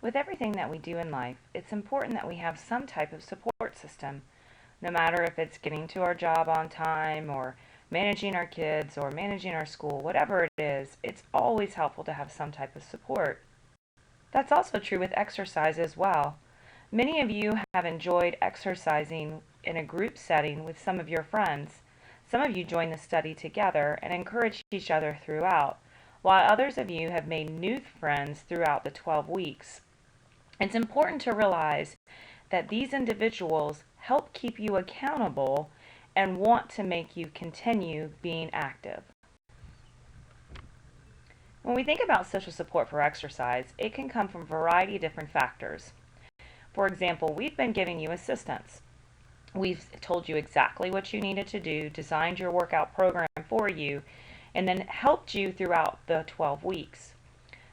With everything that we do in life, it's important that we have some type of support system, no matter if it's getting to our job on time or managing our kids or managing our school, whatever it is, it's always helpful to have some type of support. That's also true with exercise as well. Many of you have enjoyed exercising in a group setting with some of your friends. Some of you join the study together and encourage each other throughout, while others of you have made new friends throughout the 12 weeks. It's important to realize that these individuals help keep you accountable and want to make you continue being active. When we think about social support for exercise, it can come from a variety of different factors. For example, we've been giving you assistance. We've told you exactly what you needed to do, designed your workout program for you, and then helped you throughout the 12 weeks.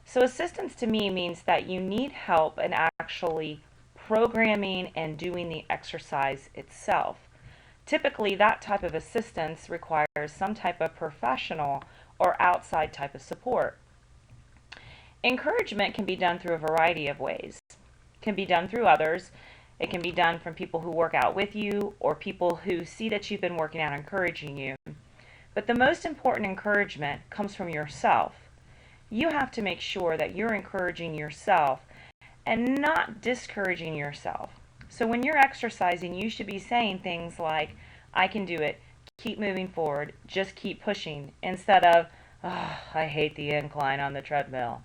So assistance to me means that you need help in actually programming and doing the exercise itself. Typically, that type of assistance requires some type of professional or outside type of support. Encouragement can be done through a variety of ways. It can be done through others. It can be done from people who work out with you or people who see that you've been working out encouraging you. But the most important encouragement comes from yourself. You have to make sure that you're encouraging yourself and not discouraging yourself. So when you're exercising, you should be saying things like, I can do it, keep moving forward, just keep pushing, instead of, oh, I hate the incline on the treadmill.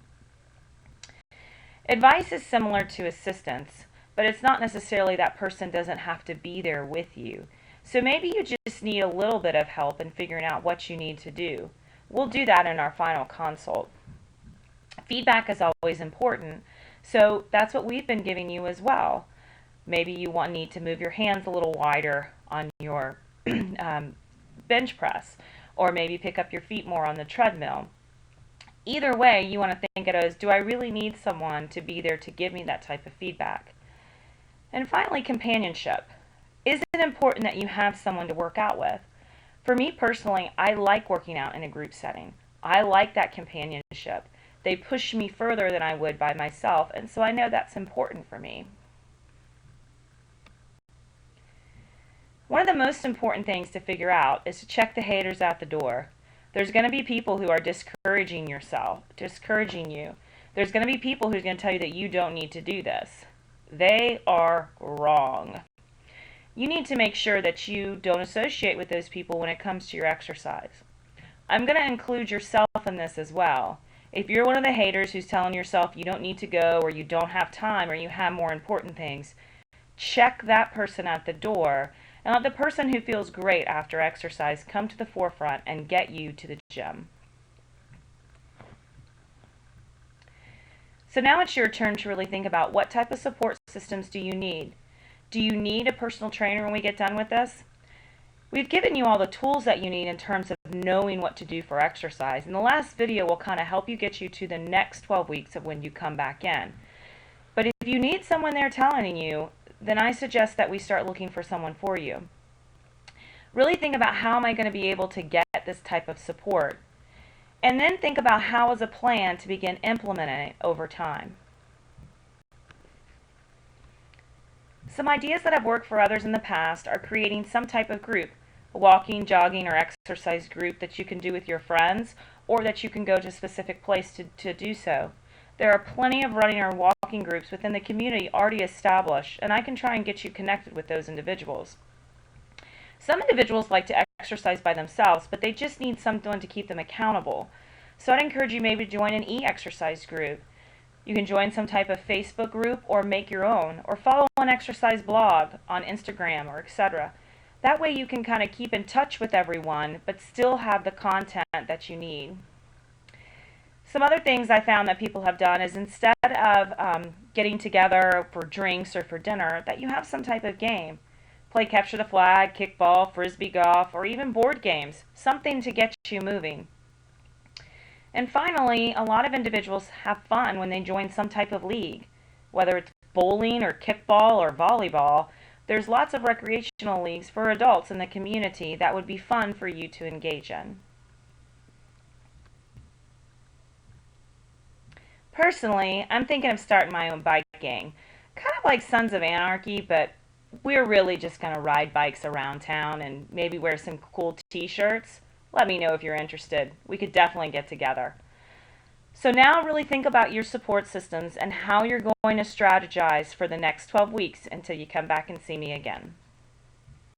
Advice is similar to assistance, but it's not necessarily that person doesn't have to be there with you. So maybe you just need a little bit of help in figuring out what you need to do. We'll do that in our final consult. Feedback is always important, so that's what we've been giving you as well. Maybe you need to move your hands a little wider on your bench press, or maybe pick up your feet more on the treadmill. Either way, you want to think of it as, do I really need someone to be there to give me that type of feedback? And finally, companionship. Is it important that you have someone to work out with? For me personally, I like working out in a group setting. I like that companionship. They push me further than I would by myself, and so I know that's important for me. One of the most important things to figure out is to check the haters out the door. There's going to be people who are discouraging you. There's going to be people who's going to tell you that you don't need to do this. They are wrong. You need to make sure that you don't associate with those people when it comes to your exercise. I'm going to include yourself in this as well. If you're one of the haters who's telling yourself you don't need to go, or you don't have time, or you have more important things, check that person at the door and let the person who feels great after exercise come to the forefront and get you to the gym. So now it's your turn to really think about, what type of support systems do you need? Do you need a personal trainer when we get done with this? We've given you all the tools that you need in terms of knowing what to do for exercise, and the last video will kind of help you get you to the next 12 weeks of when you come back in. But if you need someone there telling you, then I suggest that we start looking for someone for you. Really think about, how am I going to be able to get this type of support? And then think about how is a plan to begin implementing it over time. Some ideas that have worked for others in the past are creating some type of group, a walking, jogging, or exercise group that you can do with your friends, or that you can go to a specific place to do so. There are plenty of running or walking groups within the community already established, and I can try and get you connected with those individuals. Some individuals like to exercise by themselves, but they just need someone to keep them accountable. So I'd encourage you maybe to join an e-exercise group. You can join some type of Facebook group or make your own, or follow an exercise blog on Instagram or etc. That way you can kind of keep in touch with everyone, but still have the content that you need. Some other things I found that people have done is, instead of getting together for drinks or for dinner, that you have some type of game. Play capture the flag, kickball, frisbee golf, or even board games. Something to get you moving. And finally, a lot of individuals have fun when they join some type of league. Whether it's bowling or kickball or volleyball, there's lots of recreational leagues for adults in the community that would be fun for you to engage in. Personally, I'm thinking of starting my own bike gang. Kind of like Sons of Anarchy, but we're really just going to ride bikes around town and maybe wear some cool t-shirts. Let me know if you're interested. We could definitely get together. So now really think about your support systems and how you're going to strategize for the next 12 weeks until you come back and see me again.